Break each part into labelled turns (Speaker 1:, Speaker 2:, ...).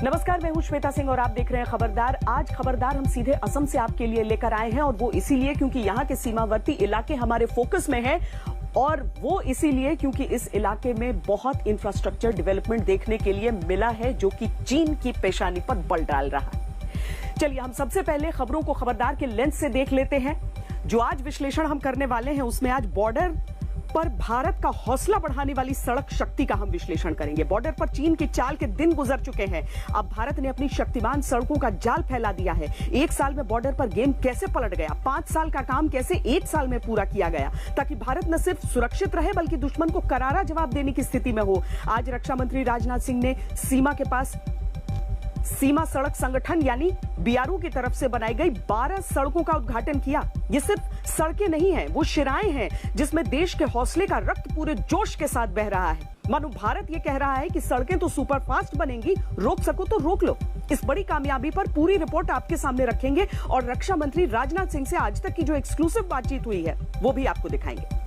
Speaker 1: नमस्कार, मैं हूं श्वेता सिंह और आप देख रहे हैं खबरदार। आज खबरदार हम सीधे असम से आपके लिए लेकर आए हैं और वो इसीलिए क्योंकि यहाँ के सीमावर्ती इलाके हमारे फोकस में हैं और वो इसीलिए क्योंकि इस इलाके में बहुत इंफ्रास्ट्रक्चर डेवलपमेंट देखने के लिए मिला है जो कि चीन की पेशानी पर बल डाल रहा है। चलिए हम सबसे पहले खबरों को खबरदार के लेंस से देख लेते हैं। जो आज विश्लेषण हम करने वाले हैं उसमें आज बॉर्डर पर भारत का हौसला बढ़ाने वाली सड़क शक्ति का हम विश्लेषण करेंगे। बॉर्डर पर चीन की चाल के दिन गुजर चुके हैं। अब भारत ने अपनी शक्तिमान सड़कों का जाल फैला दिया है। एक साल में बॉर्डर पर गेम कैसे पलट गया, 5 साल का काम कैसे 1 साल में पूरा किया गया, ताकि भारत न सिर्फ सुरक्षित रहे बल्कि दुश्मन को करारा जवाब देने की स्थिति में हो। आज रक्षा मंत्री राजनाथ सिंह ने सीमा के पास सीमा सड़क संगठन यानी बीआरओ की तरफ से बनाई गई 12 सड़कों का उद्घाटन किया। ये सिर्फ सड़कें नहीं हैं, वो शिराएं हैं जिसमें देश के हौसले का रक्त पूरे जोश के साथ बह रहा है। मानो भारत ये कह रहा है कि सड़कें तो सुपर फास्ट बनेंगी, रोक सको तो रोक लो। इस बड़ी कामयाबी पर पूरी रिपोर्ट आपके सामने रखेंगे और रक्षा मंत्री राजनाथ सिंह से आज तक की जो एक्सक्लूसिव बातचीत हुई है वो भी आपको दिखाएंगे।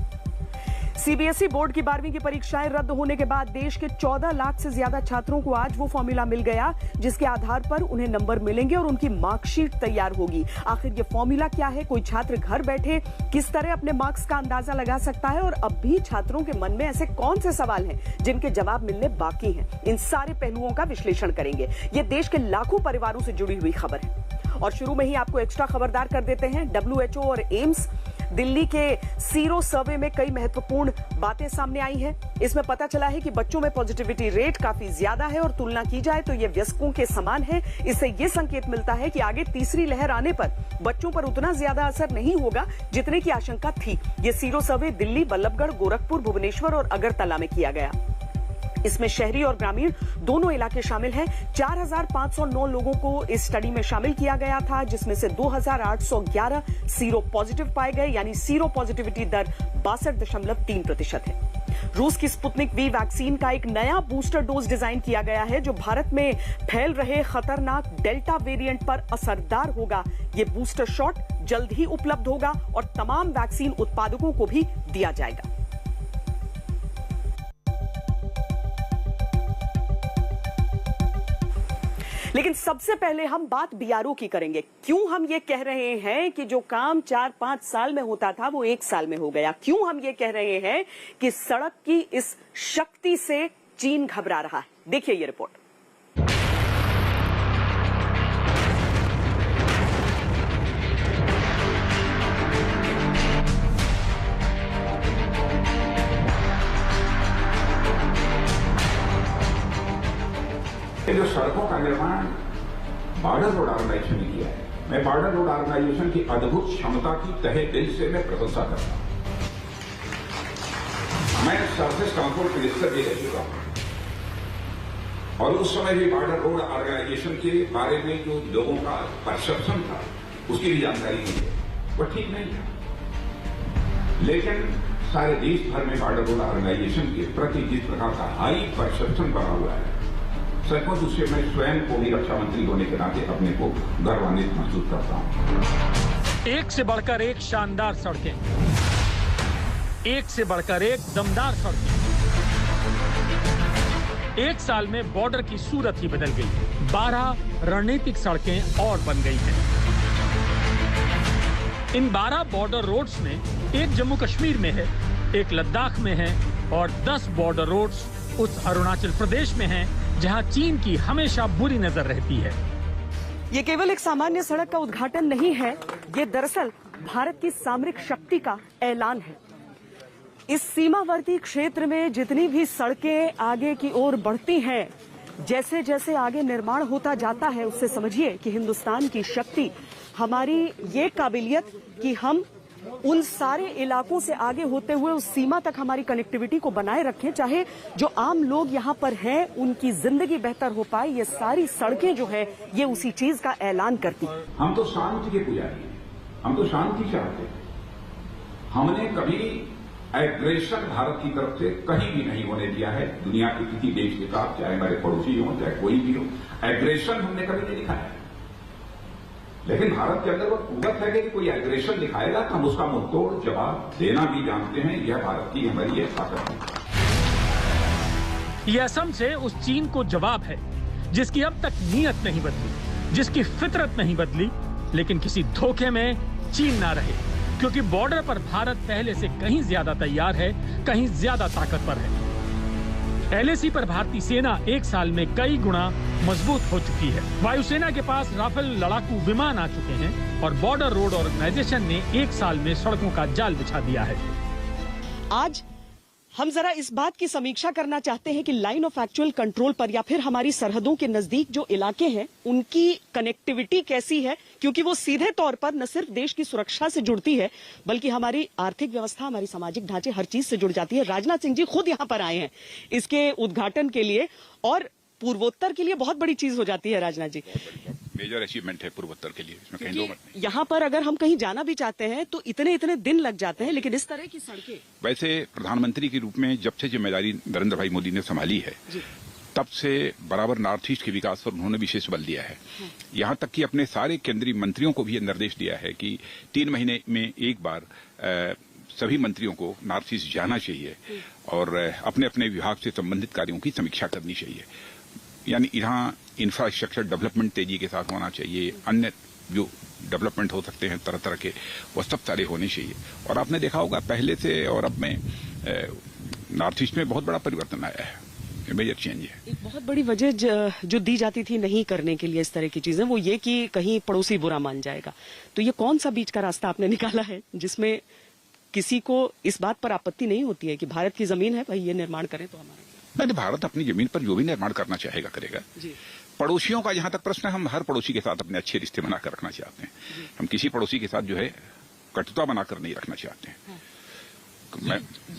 Speaker 1: सीबीएसई बोर्ड की 12वीं की परीक्षाएं रद्द होने के बाद देश के 14 लाख से ज्यादा छात्रों को आज वो फॉर्मूला मिल गया जिसके आधार पर उन्हें नंबर मिलेंगे और उनकी मार्कशीट तैयार होगी। आखिर ये फॉर्मूला क्या है, कोई छात्र घर बैठे किस तरह अपने मार्क्स का अंदाजा लगा सकता है और अब भी छात्रों के मन में ऐसे कौन से सवाल हैं जिनके जवाब मिलने बाकी हैं, इन सारे पहलुओं का विश्लेषण करेंगे। ये देश के लाखों परिवारों से जुड़ी हुई खबर है और शुरू में ही आपको एक्स्ट्रा खबरदार कर देते हैं। WHO और एम्स दिल्ली के सीरो सर्वे में कई महत्वपूर्ण बातें सामने आई हैं। इसमें पता चला है कि बच्चों में पॉजिटिविटी रेट काफी ज्यादा है और तुलना की जाए तो ये वयस्कों के समान है। इससे ये संकेत मिलता है कि आगे तीसरी लहर आने पर बच्चों पर उतना ज्यादा असर नहीं होगा जितने की आशंका थी। ये सीरो सर्वे दिल्ली, बल्लभगढ़, गोरखपुर, भुवनेश्वर और अगरतला में किया गया। इसमें शहरी और ग्रामीण दोनों इलाके शामिल हैं। 4509 लोगों को इस स्टडी में शामिल किया गया था जिसमें से 2811 सीरो पॉजिटिव पाए गए, यानी सीरो पॉजिटिविटी दर 62.3% है। रूस की स्पुतनिक वी वैक्सीन का एक नया बूस्टर डोज डिजाइन किया गया है जो भारत में फैल रहे खतरनाक डेल्टा वेरिएंट पर असरदार होगा। ये बूस्टर शॉट जल्द ही उपलब्ध होगा और तमाम वैक्सीन उत्पादकों को भी दिया जाएगा। लेकिन सबसे पहले हम बात बीआरओ की करेंगे। क्यों हम ये कह रहे हैं कि जो काम 4-5 साल में होता था वो 1 साल में हो गया? क्यों हम ये कह रहे हैं कि सड़क की इस शक्ति से चीन घबरा रहा है? देखिए ये रिपोर्ट।
Speaker 2: जो सड़कों का निर्माण बॉर्डर रोड ऑर्गेनाइजेशन ने किया है, मैं बॉर्डर रोड ऑर्गेनाइजेशन की अद्भुत क्षमता की तहे दिल से मैं प्रशंसा करता हूं। मैं सरफेस ट्रांसपोर्ट मिनिस्टर भी रह चुका हूं और उस समय भी बॉर्डर रोड ऑर्गेनाइजेशन के बारे में जो लोगों का परसेप्शन था उसकी भी जानकारी नहीं है, वो ठीक नहीं था। लेकिन सारे देश भर में बॉर्डर रोड ऑर्गेनाइजेशन के प्रति जिस प्रकार का हाई परसेप्शन बना हुआ है, सचमुच उससे मैं स्वयं को भी रक्षा मंत्री होने के नाते अपने को गौरवान्वित महसूस करता हूं।
Speaker 3: एक से बढ़कर एक शानदार सड़कें, एक से बढ़कर एक दमदार सड़कें। 1 साल में बॉर्डर की सूरत ही बदल गई। 12 रणनीतिक सड़कें और बन गई हैं। इन 12 बॉर्डर रोड्स में एक जम्मू कश्मीर में है, एक लद्दाख में है और 10 बॉर्डर रोड्स उस अरुणाचल प्रदेश में हैं जहां चीन की हमेशा बुरी नजर रहती है।
Speaker 1: ये केवल एक सामान्य सड़क का उद्घाटन नहीं है, ये दरअसल भारत की सामरिक शक्ति का ऐलान है। इस सीमावर्ती क्षेत्र में जितनी भी सड़कें आगे की ओर बढ़ती हैं, जैसे जैसे आगे निर्माण होता जाता है, उससे समझिए कि हिंदुस्तान की शक्ति, हमारी ये काबिलियत कि हम उन सारे इलाकों से आगे होते हुए उस सीमा तक हमारी कनेक्टिविटी को बनाए रखें, चाहे जो आम लोग यहाँ पर हैं उनकी जिंदगी बेहतर हो पाए। ये सारी सड़कें जो है ये उसी चीज का ऐलान करती हैं।
Speaker 2: हम तो शांति के पुजारी हैं, हम तो शांति चाहते हैं। हमने कभी एग्रेशन भारत की तरफ से कहीं भी नहीं होने दिया है दुनिया के किसी देश के साथ, चाहे हमारे पड़ोसी हो चाहे कोई भी हो। एग्रेशन हमने कभी नहीं दिखाया। लेकिन भारत के अंदर वो कुवत है कि कोई एग्रेशन दिखाएगा तो हम उसका मुंहतोड़ जवाब देना भी जानते हैं। यह भारत की हमारी एक ताकत है।
Speaker 3: यह असम से उस चीन को जवाब है जिसकी अब तक नीयत नहीं बदली, जिसकी फितरत नहीं बदली, लेकिन किसी धोखे में चीन ना रहे, क्योंकि बॉर्डर पर भारत पहले से कहीं ज्यादा तैयार है, कहीं ज्यादा ताकतवर है। LAC पर भारतीय सेना एक साल में कई गुना मजबूत हो चुकी है। वायुसेना के पास राफेल लड़ाकू विमान आ चुके हैं और बॉर्डर रोड ऑर्गेनाइजेशन ने एक साल में सड़कों का जाल बिछा दिया है।
Speaker 1: आज हम जरा इस बात की समीक्षा करना चाहते हैं कि लाइन ऑफ एक्चुअल कंट्रोल पर या फिर हमारी सरहदों के नजदीक जो इलाके हैं उनकी कनेक्टिविटी कैसी है, क्योंकि वो सीधे तौर पर न सिर्फ देश की सुरक्षा से जुड़ती है बल्कि हमारी आर्थिक व्यवस्था, हमारी सामाजिक ढांचे, हर चीज से जुड़ जाती है। राजनाथ सिंह जी खुद यहाँ पर आए हैं इसके उद्घाटन के लिए और पूर्वोत्तर के लिए बहुत बड़ी चीज हो जाती है। राजनाथ जी,
Speaker 2: मेजर अचीवमेंट है पूर्वोत्तर के लिए, इसमें कहीं दो मत नहीं।
Speaker 1: यहाँ पर अगर हम कहीं जाना भी चाहते हैं तो इतने दिन लग जाते हैं, लेकिन इस तरह की सड़कें।
Speaker 2: वैसे प्रधानमंत्री के रूप में जब से जिम्मेदारी नरेंद्र भाई मोदी ने संभाली है तब से बराबर नॉर्थ ईस्ट के विकास पर उन्होंने विशेष बल दिया है। यहाँ तक कि अपने सारे केंद्रीय मंत्रियों को भी निर्देश दिया है कि 3 महीने में एक बार सभी मंत्रियों को नॉर्थ ईस्ट जाना चाहिए और अपने अपने विभाग से संबंधित कार्यों की समीक्षा करनी चाहिए। यानी यहाँ इंफ्रास्ट्रक्चर डेवलपमेंट तेजी के साथ होना चाहिए, अन्य जो डेवलपमेंट हो सकते हैं तरह तरह के, वो सब सारे होने चाहिए। और आपने देखा होगा पहले से और अब में नॉर्थ ईस्ट में बहुत बड़ा परिवर्तन आया है, मेजर चेंज है।
Speaker 1: एक बहुत बड़ी वजह जो दी जाती थी नहीं करने के लिए इस तरह की चीजें, वो ये कि कहीं पड़ोसी बुरा मान जाएगा। तो ये कौन सा बीच का रास्ता आपने निकाला है जिसमें किसी को इस बात पर आपत्ति नहीं होती है कि भारत की जमीन है, भाई ये निर्माण करें तो हमारा।
Speaker 2: नहीं, भारत अपनी जमीन पर जो भी निर्माण करना चाहेगा करेगा। पड़ोसियों का जहां तक प्रश्न है, हम हर पड़ोसी के साथ अपने अच्छे रिश्ते बनाकर रखना चाहते हैं। हम किसी पड़ोसी के साथ जो है कटुता बनाकर नहीं रखना चाहते हैं।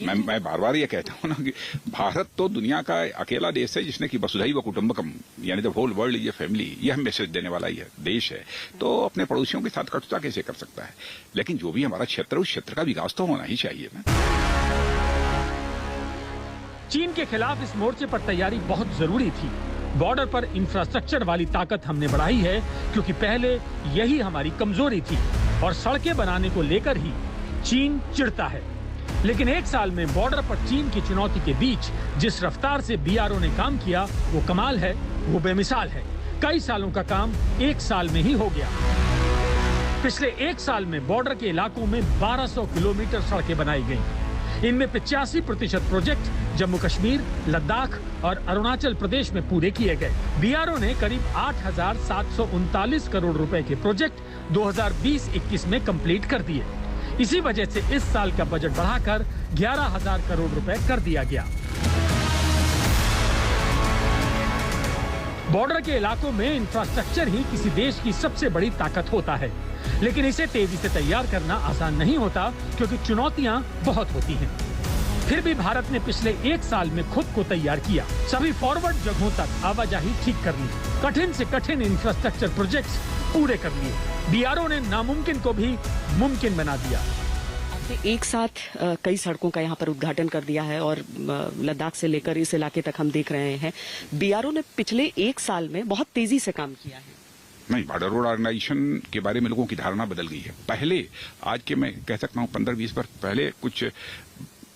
Speaker 2: मैं बार बार ये कहता हूं ना कि भारत तो दुनिया का अकेला देश है जिसने कि वसुधैव कुटुंबकम यानी the whole world is a family, ये हम मैसेज देने वाला ही है देश है। तो अपने पड़ोसियों के साथ कटुता कैसे कर सकता है? लेकिन जो भी हमारा क्षेत्र है उस क्षेत्र का विकास तो होना ही चाहिए ना।
Speaker 3: चीन के खिलाफ इस मोर्चे पर तैयारी बहुत जरूरी थी। बॉर्डर पर इंफ्रास्ट्रक्चर वाली ताकत हमने बढ़ाई है क्योंकि पहले यही हमारी कमजोरी थी और सड़कें बनाने को लेकर ही चीन चिढ़ता है। लेकिन एक साल में बॉर्डर पर चीन की चुनौती के बीच जिस रफ्तार से BRO ने काम किया वो कमाल है, वो बेमिसाल है। कई सालों का काम एक साल में ही हो गया। पिछले एक साल में बॉर्डर के इलाकों में 1200 किलोमीटर सड़कें बनाई गई। इनमें 85% प्रोजेक्ट जम्मू कश्मीर, लद्दाख और अरुणाचल प्रदेश में पूरे किए गए। BRO ने करीब 8,739 करोड़ रुपए के प्रोजेक्ट 2020-21 में कंप्लीट कर दिए। इसी वजह से इस साल का बजट बढ़ाकर 11,000 करोड़ रुपए कर दिया गया। बॉर्डर के इलाकों में इंफ्रास्ट्रक्चर ही किसी देश की सबसे बड़ी ताकत होता है, लेकिन इसे तेजी से तैयार करना आसान नहीं होता क्योंकि चुनौतियां बहुत होती हैं। फिर भी भारत ने पिछले एक साल में खुद को तैयार किया, सभी फॉरवर्ड जगहों तक आवाजाही ठीक कर ली, कठिन से कठिन इंफ्रास्ट्रक्चर प्रोजेक्ट्स पूरे कर लिए। BRO ने नामुमकिन को भी मुमकिन बना दिया।
Speaker 1: आपने एक साथ कई सड़कों का यहाँ पर उद्घाटन कर दिया है और लद्दाख से लेकर इस इलाके तक हम देख रहे हैं BRO ने पिछले एक साल में बहुत तेजी से काम किया है।
Speaker 2: नहीं, बॉर्डर रोड ऑर्गेनाइजेशन के बारे में लोगों की धारणा बदल गई है। पहले आज के मैं कह सकता हूँ 15-20 वर्ष पहले कुछ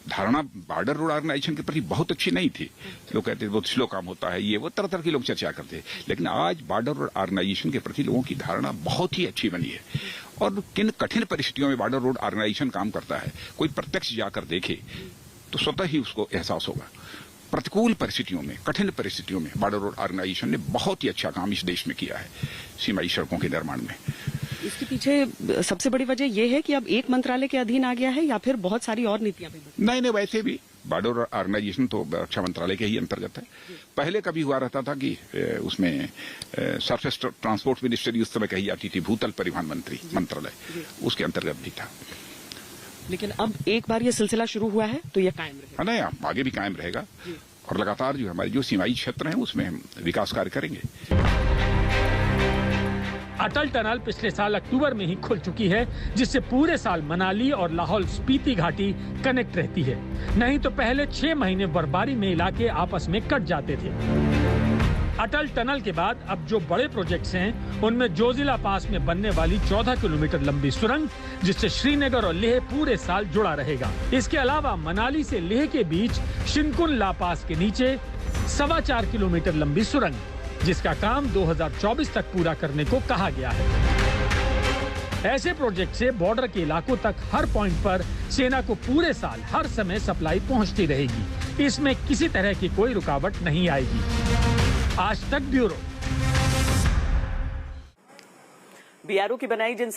Speaker 2: धारणा बॉर्डर रोड ऑर्गेनाइजेशन के प्रति बहुत अच्छी नहीं थी। लोग कहते थे बहुत स्लो काम होता है, ये वो तरह तरह की लोग चर्चा करते। लेकिन आज बॉर्डर रोड ऑर्गेनाइजेशन के प्रति लोगों की धारणा बहुत ही अच्छी बनी है और किन कठिन परिस्थितियों में बॉर्डर रोड ऑर्गेनाइजेशन काम करता है, कोई प्रत्यक्ष जाकर देखे तो स्वतः ही उसको एहसास होगा। प्रतिकूल परिस्थितियों में, कठिन परिस्थितियों में बॉर्डर रोड ऑर्गेनाइजेशन ने बहुत ही अच्छा काम इस देश में किया है सीमाई सड़कों के निर्माण में।
Speaker 1: इसके पीछे सबसे बड़ी वजह यह है कि अब एक मंत्रालय के अधीन आ गया है या फिर बहुत सारी और नीतियां भी?
Speaker 2: नहीं, वैसे भी बॉर्डर ऑर्गेनाइजेशन तो रक्षा मंत्रालय के ही अंतर्गत है। पहले कभी हुआ रहता था कि उसमें सरफेस ट्रांसपोर्ट मिनिस्ट्री उस समय कही जाती थी, भूतल परिवहन मंत्री मंत्रालय, उसके अंतर्गत भी था।
Speaker 1: लेकिन अब एक बार ये सिलसिला शुरू हुआ है तो ये कायम रहेगा?
Speaker 2: नहीं, आगे भी कायम रहेगा और लगातार जो हमारे जो सीमाई क्षेत्र हैं उसमें हम विकास कार्य करेंगे।
Speaker 3: अटल टनल पिछले साल अक्टूबर में ही खुल चुकी है, जिससे पूरे साल मनाली और लाहौल स्पीति घाटी कनेक्ट रहती है। नहीं तो पहले 6 महीने बर्फबारी में इलाके आपस में कट जाते थे। अटल टनल के बाद अब जो बड़े प्रोजेक्ट्स हैं उनमें जोजिला पास में बनने वाली 14 किलोमीटर लंबी सुरंग, जिससे श्रीनगर और लेह पूरे साल जुड़ा रहेगा। इसके अलावा मनाली से लेह के बीच शिनकुन ला पास के नीचे 4.25 किलोमीटर लंबी सुरंग, जिसका काम 2024 तक पूरा करने को कहा गया है। ऐसे प्रोजेक्ट से बॉर्डर के इलाकों तक हर पॉइंट पर सेना को पूरे साल हर समय सप्लाई पहुंचती रहेगी। इसमें किसी तरह की कोई रुकावट नहीं आएगी। आज तक ब्यूरो।
Speaker 1: बीआरओ की बनाई जिन